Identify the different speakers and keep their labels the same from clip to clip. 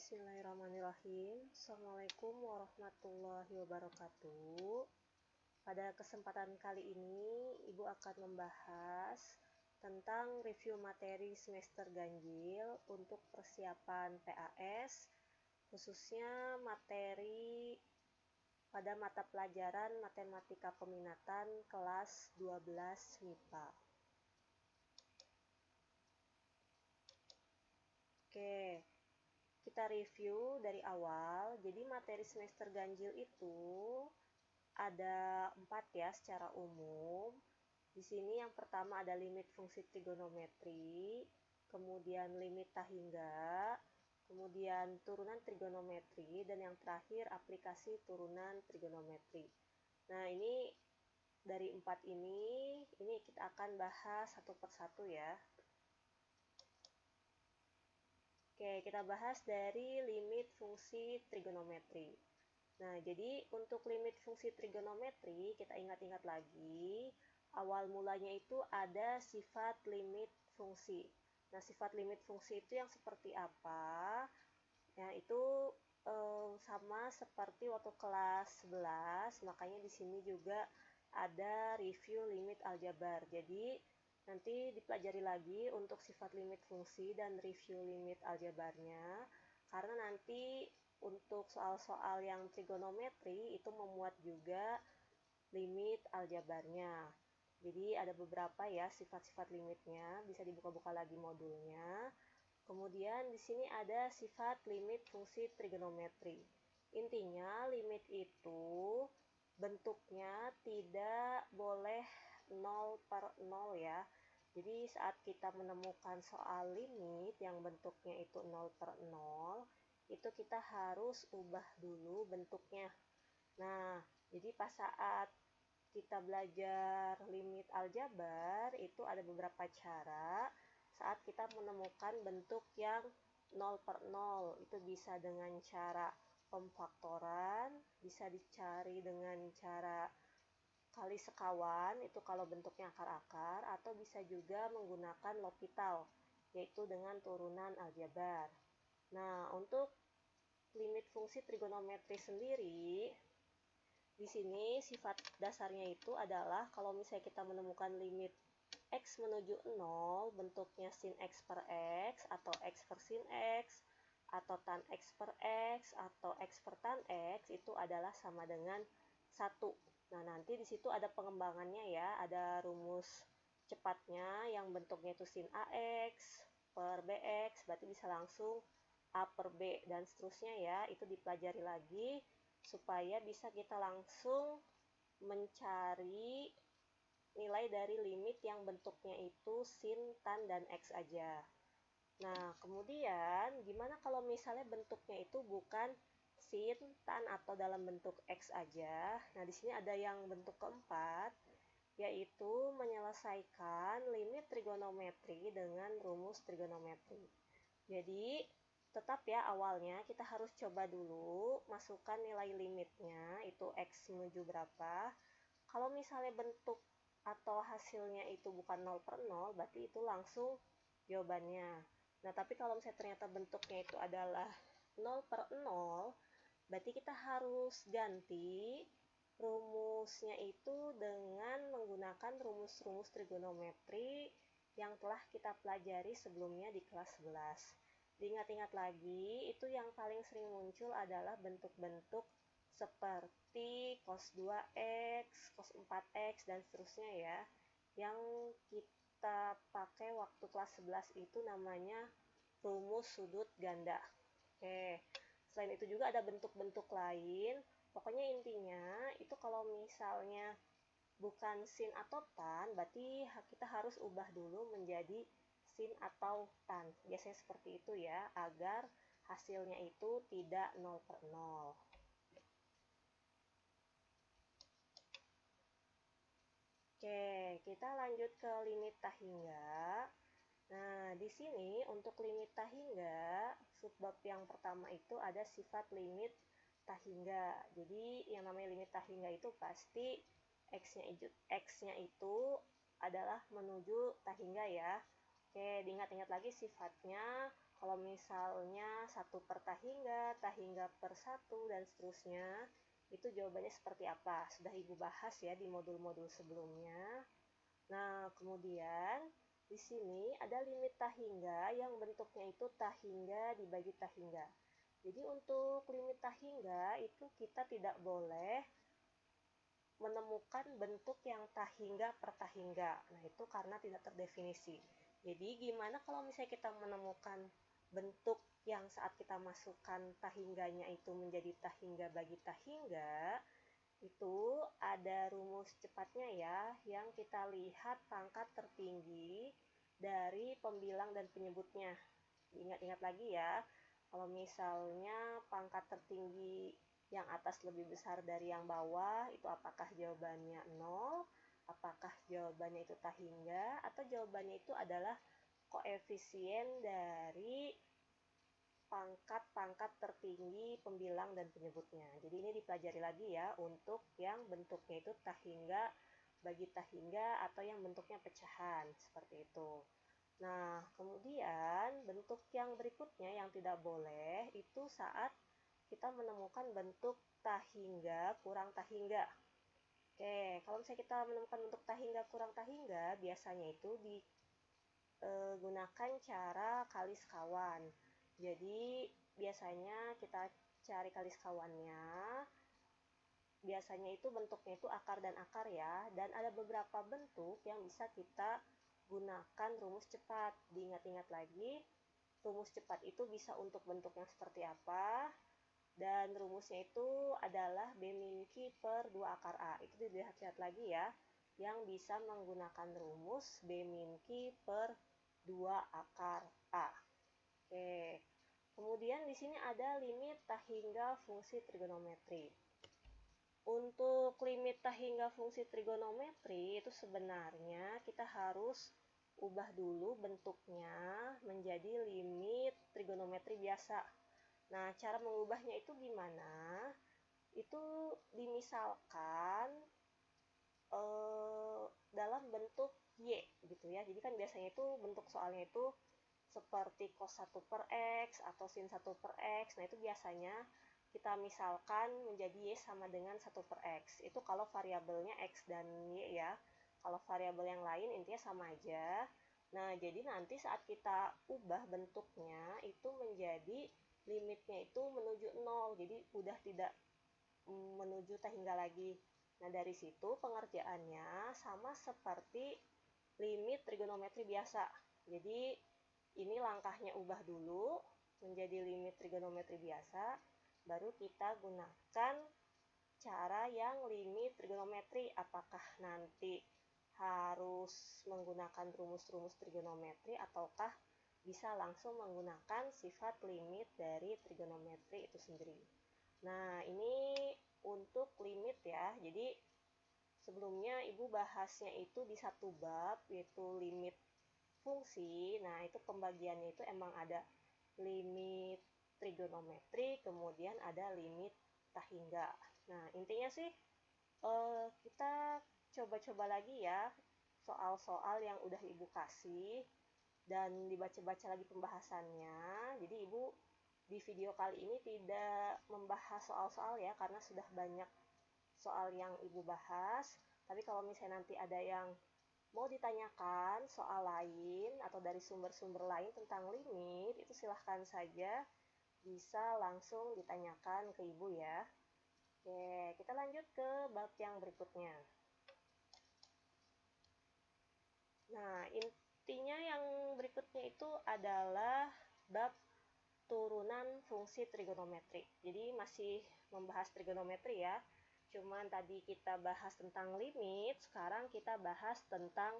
Speaker 1: Bismillahirrahmanirrahim. Assalamualaikum warahmatullahi wabarakatuh. Pada kesempatan kali ini, Ibu akan membahas tentang review materi semester ganjil untuk persiapan PAS, khususnya materi pada mata pelajaran Matematika Peminatan kelas 12 MIPA. Oke. Kita review dari awal. Jadi materi semester ganjil itu ada 4 ya secara umum. Di sini yang pertama ada limit fungsi trigonometri, kemudian limit tahingga, kemudian turunan trigonometri, dan yang terakhir aplikasi turunan trigonometri. Nah, ini dari 4 ini kita akan bahas satu persatu ya. Oke, kita bahas dari limit fungsi trigonometri. Nah, jadi untuk limit fungsi trigonometri, kita ingat-ingat lagi, awal mulanya itu ada sifat limit fungsi. Nah, sifat limit fungsi itu yang seperti apa? Ya, itu sama seperti waktu kelas 11, makanya di sini juga ada review limit aljabar. Jadi, nanti dipelajari lagi untuk sifat limit fungsi dan review limit aljabarnya, karena nanti untuk soal-soal yang trigonometri itu memuat juga limit aljabarnya. Jadi ada beberapa ya sifat-sifat limitnya, bisa dibuka-buka lagi modulnya. Kemudian di sini ada sifat limit fungsi trigonometri. Intinya limit itu bentuknya tidak boleh 0/0 ya. Jadi saat kita menemukan soal limit yang bentuknya itu 0/0, itu kita harus ubah dulu bentuknya. Nah, jadi pas saat kita belajar limit aljabar, itu ada beberapa cara saat kita menemukan bentuk yang 0/0. Itu bisa dengan cara pemfaktoran, bisa dicari dengan cara kali sekawan, itu kalau bentuknya akar-akar, atau bisa juga menggunakan L'Hopital, yaitu dengan turunan aljabar. Nah, untuk limit fungsi trigonometri sendiri, di sini sifat dasarnya itu adalah kalau misalnya kita menemukan limit X menuju 0, bentuknya sin X per X, atau X per sin X, atau tan X per X, atau X per tan X, itu adalah sama dengan 1. Nah, nanti di situ ada pengembangannya ya, ada rumus cepatnya yang bentuknya itu sin AX per BX, berarti bisa langsung A per B, dan seterusnya ya, itu dipelajari lagi supaya bisa kita langsung mencari nilai dari limit yang bentuknya itu sin, tan, dan X aja. Nah, kemudian gimana kalau misalnya bentuknya itu bukan sin, tan, atau dalam bentuk X aja? Nah, di sini ada yang bentuk keempat, yaitu menyelesaikan limit trigonometri dengan rumus trigonometri. Jadi, tetap ya awalnya kita harus coba dulu masukkan nilai limitnya, itu X menuju berapa. Kalau misalnya bentuk atau hasilnya itu bukan 0/0, berarti itu langsung jawabannya. Nah, tapi kalau misalnya ternyata bentuknya itu adalah 0/0, berarti kita harus ganti rumusnya itu dengan menggunakan rumus-rumus trigonometri yang telah kita pelajari sebelumnya di kelas 11. Diingat-ingat lagi, itu yang paling sering muncul adalah bentuk-bentuk seperti cos 2x, cos 4x, dan seterusnya ya. Yang kita pakai waktu kelas 11 itu namanya rumus sudut ganda. Oke, selain itu juga ada bentuk-bentuk lain. Pokoknya intinya itu kalau misalnya bukan sin atau tan, berarti kita harus ubah dulu menjadi sin atau tan. Biasanya seperti itu ya, agar hasilnya itu tidak 0/0. Oke, kita lanjut ke limit tahingga. Nah, di sini untuk limit tahingga, subbab yang pertama itu ada sifat limit tahingga. Jadi, yang namanya limit tahingga itu pasti X-nya itu adalah menuju tahingga ya. Oke, diingat-ingat lagi sifatnya. Kalau misalnya 1/tahingga, tahingga per 1, dan seterusnya, itu jawabannya seperti apa? Sudah Ibu bahas ya di modul-modul sebelumnya. Nah, kemudian di sini ada limit tahingga yang bentuknya itu tahingga dibagi tahingga. Jadi untuk limit tahingga itu kita tidak boleh menemukan bentuk yang tahingga per tahingga. Nah, itu karena tidak terdefinisi. Jadi, gimana kalau misalnya kita menemukan bentuk yang saat kita masukkan tahingganya itu menjadi tahingga bagi tahingga, itu ada rumus cepatnya ya, yang kita lihat pangkat tertinggi dari pembilang dan penyebutnya. Ingat-ingat lagi ya, kalau misalnya pangkat tertinggi yang atas lebih besar dari yang bawah, itu apakah jawabannya 0, apakah jawabannya itu tahingga, atau jawabannya itu adalah koefisien dari pangkat-pangkat tertinggi pembilang dan penyebutnya. Jadi ini dipelajari lagi ya untuk yang bentuknya itu tahingga bagi tahingga atau yang bentuknya pecahan, seperti itu. Nah, kemudian bentuk yang berikutnya yang tidak boleh itu saat kita menemukan bentuk tahingga kurang tahingga. Oke, kalau misalnya kita menemukan bentuk tahingga kurang tahingga, biasanya itu digunakan cara kali sekawan. Jadi, biasanya kita cari kali sekawannya. Biasanya itu bentuknya itu akar dan akar ya, dan ada beberapa bentuk yang bisa kita gunakan rumus cepat. Diingat-ingat lagi, rumus cepat itu bisa untuk bentuk yang seperti apa, dan rumusnya itu adalah B min Q per 2 akar A. Itu dilihat-lihat lagi ya, yang bisa menggunakan rumus B min Q per 2 akar A. Oke. Kemudian di sini ada limit tahingga fungsi trigonometri. Untuk limit tahingga fungsi trigonometri itu sebenarnya kita harus ubah dulu bentuknya menjadi limit trigonometri biasa. Nah, cara mengubahnya itu gimana? Itu dimisalkan dalam bentuk Y gitu ya. Jadi kan biasanya itu bentuk soalnya itu seperti cos 1 per X atau sin 1 per X. Nah, itu biasanya kita misalkan menjadi Y sama dengan 1 per X. Itu kalau variabelnya X dan Y ya. Kalau variabel yang lain intinya sama aja. Nah, jadi nanti saat kita ubah bentuknya itu menjadi limitnya itu menuju 0. Jadi udah tidak menuju tahingga lagi. Nah, dari situ pengerjaannya sama seperti limit trigonometri biasa. Jadi, ini langkahnya ubah dulu menjadi limit trigonometri biasa, baru kita gunakan cara yang limit trigonometri. Apakah nanti harus menggunakan rumus-rumus trigonometri ataukah bisa langsung menggunakan sifat limit dari trigonometri itu sendiri. Nah, ini untuk limit ya. Jadi, sebelumnya Ibu bahasnya itu di satu bab, yaitu limit fungsi. Nah, itu pembagiannya itu emang ada limit trigonometri, kemudian ada limit tahingga. Nah, intinya sih kita coba-coba lagi ya soal-soal yang udah Ibu kasih dan dibaca-baca lagi pembahasannya. Jadi Ibu di video kali ini tidak membahas soal-soal ya, karena sudah banyak soal yang Ibu bahas. Tapi kalau misalnya nanti ada yang mau ditanyakan soal lain atau dari sumber-sumber lain tentang limit, itu silahkan saja bisa langsung ditanyakan ke Ibu ya. Oke, kita lanjut ke bab yang berikutnya. Nah, intinya yang berikutnya itu adalah bab turunan fungsi trigonometri. Jadi masih membahas trigonometri ya. Cuman tadi kita bahas tentang limit, sekarang kita bahas tentang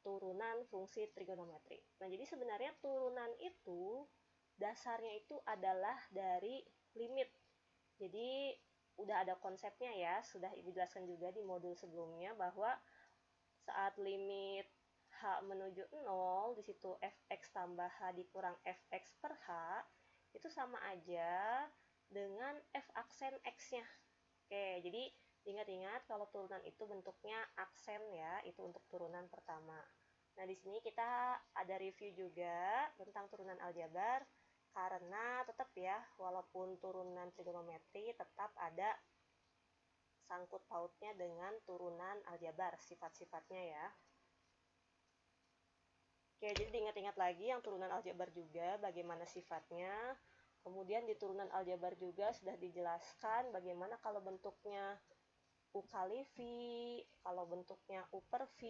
Speaker 1: turunan fungsi trigonometri. Nah, jadi sebenarnya turunan itu dasarnya itu adalah dari limit. Jadi udah ada konsepnya ya, sudah Ibu jelaskan juga di modul sebelumnya bahwa saat limit H menuju 0, di situ fx tambah H dikurang fx per H, itu sama aja dengan f aksen x-nya. Oke, jadi ingat-ingat kalau turunan itu bentuknya aksen ya, itu untuk turunan pertama. Nah, di sini kita ada review juga tentang turunan aljabar, karena tetap ya, walaupun turunan trigonometri tetap ada sangkut pautnya dengan turunan aljabar, sifat-sifatnya ya. Oke, jadi diingat-ingat lagi yang turunan aljabar juga bagaimana sifatnya. Kemudian di turunan aljabar juga sudah dijelaskan bagaimana kalau bentuknya U kali V, kalau bentuknya U per V,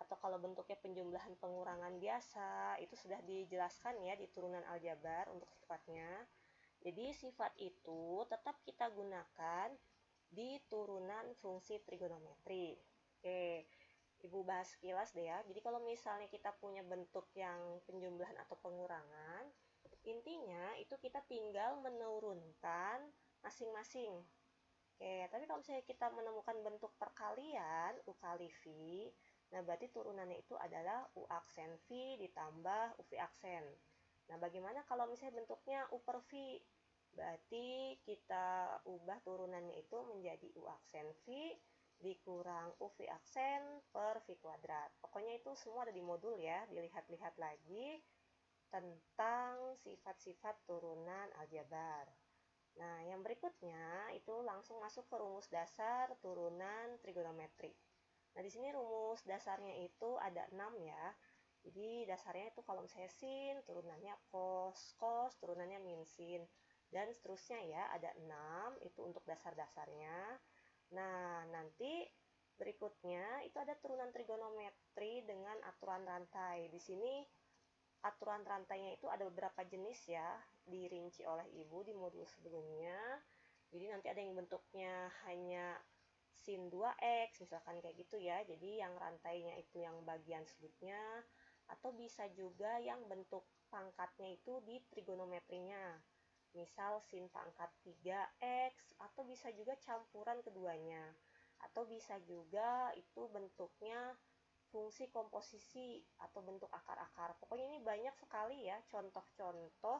Speaker 1: atau kalau bentuknya penjumlahan pengurangan biasa, itu sudah dijelaskan ya di turunan aljabar untuk sifatnya. Jadi sifat itu tetap kita gunakan di turunan fungsi trigonometri. Oke, Ibu bahas sekilas deh ya. Jadi kalau misalnya kita punya bentuk yang penjumlahan atau pengurangan, intinya itu kita tinggal menurunkan masing-masing. Oke, tapi kalau misalnya kita menemukan bentuk perkalian U kali V, nah berarti turunannya itu adalah U aksen V ditambah UV aksen. Nah, bagaimana kalau misalnya bentuknya U per V? Berarti kita ubah turunannya itu menjadi U aksen V dikurang UV aksen per V kuadrat. Pokoknya itu semua ada di modul ya, dilihat-lihat lagi tentang sifat-sifat turunan aljabar. Nah, yang berikutnya itu langsung masuk ke rumus dasar turunan trigonometri. Nah, di sini rumus dasarnya itu ada 6 ya. Jadi dasarnya itu kalau misalnya sin, turunannya cos, cos turunannya min sin, dan seterusnya ya, ada 6 itu untuk dasar-dasarnya. Nah, nanti berikutnya itu ada turunan trigonometri dengan aturan rantai. Di sini aturan rantainya itu ada beberapa jenis ya, dirinci oleh Ibu di modul sebelumnya. Jadi nanti ada yang bentuknya hanya sin 2x, misalkan kayak gitu ya. Jadi yang rantainya itu yang bagian sudutnya, atau bisa juga yang bentuk pangkatnya itu di trigonometrinya. Misal sin pangkat 3x, atau bisa juga campuran keduanya. Atau bisa juga itu bentuknya fungsi komposisi atau bentuk akar-akar. Pokoknya ini banyak sekali ya contoh-contoh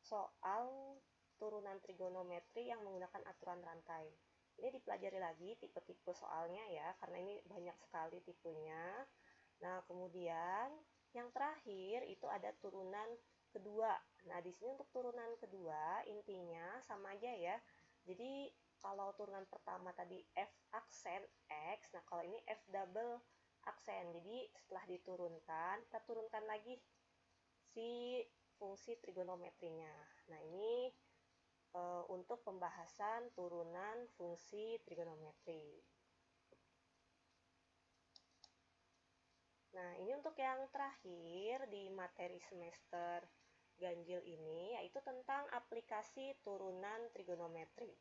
Speaker 1: soal turunan trigonometri yang menggunakan aturan rantai. Ini dipelajari lagi tipe-tipe soalnya ya, karena ini banyak sekali tipenya. Nah, kemudian yang terakhir itu ada turunan kedua. Nah, di sini untuk turunan kedua intinya sama aja ya. Jadi kalau turunan pertama tadi F aksen X, nah kalau ini F double aksen. Jadi setelah diturunkan, kita turunkan lagi si fungsi trigonometrinya. Nah, ini untuk pembahasan turunan fungsi trigonometri. Nah, ini untuk yang terakhir di materi semester ganjil ini, yaitu tentang aplikasi turunan trigonometri.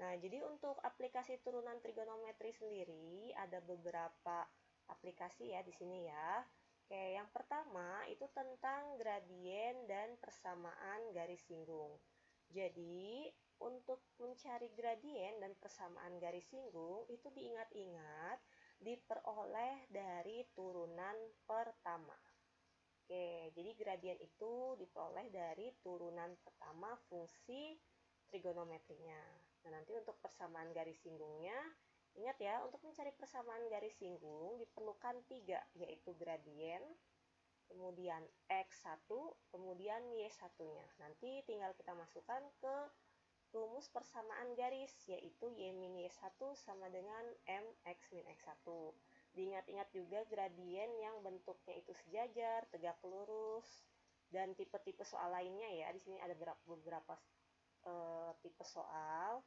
Speaker 1: Nah, jadi untuk aplikasi turunan trigonometri sendiri ada beberapa aplikasi ya di sini ya. Oke, yang pertama itu tentang gradien dan persamaan garis singgung. Jadi, untuk mencari gradien dan persamaan garis singgung itu diingat-ingat diperoleh dari turunan pertama. Oke, jadi gradien itu diperoleh dari turunan pertama fungsi trigonometrinya. Nah, nanti untuk persamaan garis singgungnya, ingat ya, untuk mencari persamaan garis singgung diperlukan 3, yaitu gradien, kemudian X1, kemudian Y1-nya. Nanti tinggal kita masukkan ke rumus persamaan garis, yaitu Y min Y1 sama dengan MX min X1. Diingat-ingat juga gradien yang bentuknya itu sejajar, tegak lurus, dan tipe-tipe soal lainnya ya. Di sini ada beberapa tipe soal.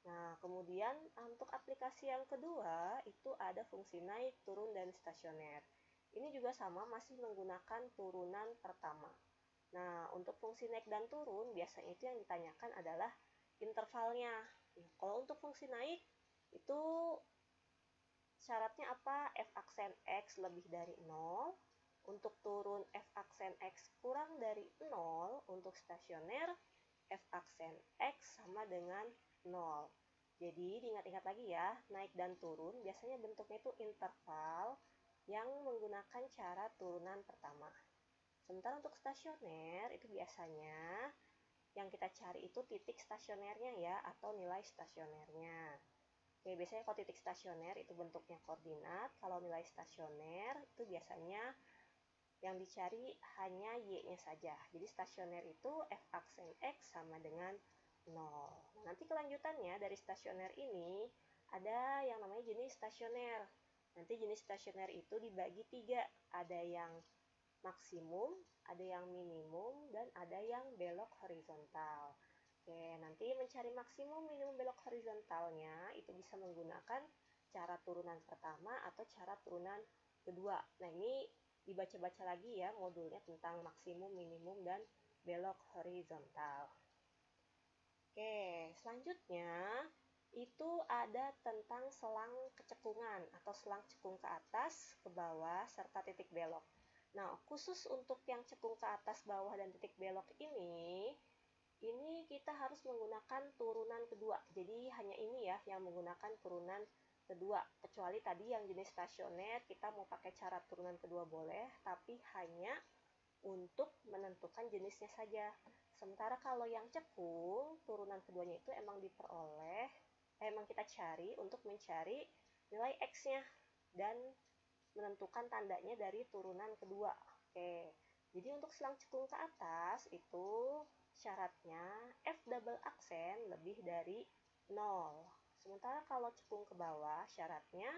Speaker 1: Nah, kemudian untuk aplikasi yang kedua itu ada fungsi naik, turun, dan stasioner. Ini juga sama, masih menggunakan turunan pertama. Nah, untuk fungsi naik dan turun, biasanya itu yang ditanyakan adalah intervalnya. Nah, kalau untuk fungsi naik, itu syaratnya apa? F aksen X lebih dari 0. Untuk turun F aksen X kurang dari 0. Untuk stasioner, F aksen X sama dengan 0. Jadi diingat-ingat lagi ya, naik dan turun biasanya bentuknya itu interval yang menggunakan cara turunan pertama. Sementara untuk stasioner itu biasanya yang kita cari itu titik stasionernya ya, atau nilai stasionernya. Oke, biasanya kalau titik stasioner itu bentuknya koordinat. Kalau nilai stasioner itu biasanya yang dicari hanya y-nya saja. Jadi stasioner itu f aksen x sama dengan 0. Nah, nanti kelanjutannya dari stasioner ini ada yang namanya jenis stasioner. Nanti jenis stasioner itu dibagi 3. Ada yang maksimum, ada yang minimum, dan ada yang belok horizontal. Oke, nanti mencari maksimum, minimum, belok horizontalnya itu bisa menggunakan cara turunan pertama atau cara turunan kedua. Nah, ini dibaca-baca lagi ya modulnya tentang maksimum, minimum, dan belok horizontal. Oke, selanjutnya itu ada tentang selang kecekungan atau selang cekung ke atas, ke bawah, serta titik belok. Nah, khusus untuk yang cekung ke atas, bawah, dan titik belok ini kita harus menggunakan turunan kedua. Jadi hanya ini ya yang menggunakan turunan kedua. Kecuali tadi yang jenis stasioner kita mau pakai cara turunan kedua boleh, tapi hanya untuk menentukan jenisnya saja. Sementara kalau yang cekung, turunan keduanya itu emang kita cari untuk mencari nilai X-nya dan menentukan tandanya dari turunan kedua. Oke, jadi untuk selang cekung ke atas itu syaratnya F double aksen lebih dari 0. Sementara kalau cekung ke bawah syaratnya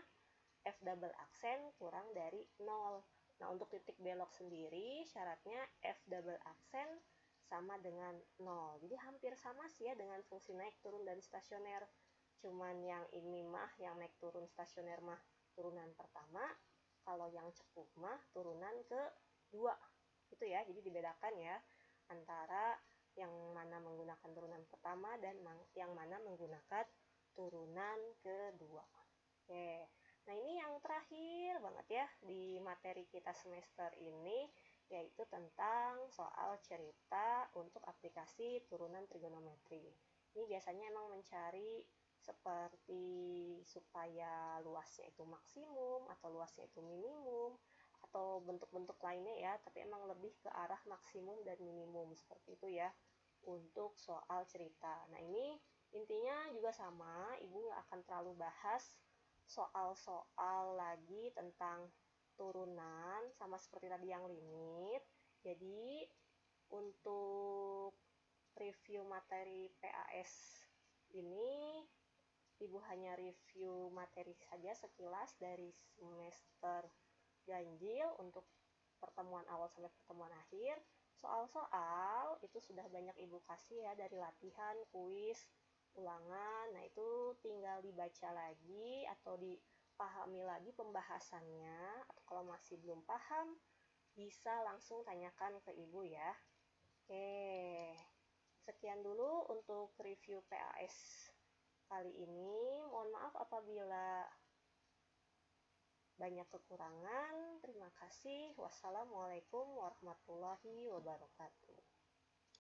Speaker 1: F double aksen kurang dari 0. Nah, untuk titik belok sendiri syaratnya F double aksen sama dengan 0. Jadi hampir sama sih ya dengan fungsi naik turun dari stasioner. Cuman yang ini mah, yang naik turun stasioner mah turunan pertama, kalau yang cekung mah turunan kedua. Itu ya, jadi dibedakan ya antara yang mana menggunakan turunan pertama dan yang mana menggunakan turunan kedua. Oke. Nah, ini yang terakhir banget ya di materi kita semester ini, yaitu tentang soal cerita untuk aplikasi turunan trigonometri. Ini biasanya emang mencari seperti supaya luasnya itu maksimum atau luasnya itu minimum atau bentuk-bentuk lainnya ya, tapi emang lebih ke arah maksimum dan minimum seperti itu ya untuk soal cerita. Nah, ini intinya juga sama, Ibu nggak akan terlalu bahas soal-soal lagi tentang turunan sama seperti tadi yang limit. Jadi untuk review materi PAS ini Ibu hanya review materi saja sekilas dari semester ganjil untuk pertemuan awal sampai pertemuan akhir. Soal-soal itu sudah banyak Ibu kasih ya dari latihan, kuis, ulangan. Nah, itu tinggal dibaca lagi atau dipahami lagi pembahasannya. Atau kalau masih belum paham, bisa langsung tanyakan ke Ibu ya. Oke, sekian dulu untuk review PAS kali ini. Mohon maaf apabila banyak kekurangan. Terima kasih. Wassalamualaikum warahmatullahi wabarakatuh.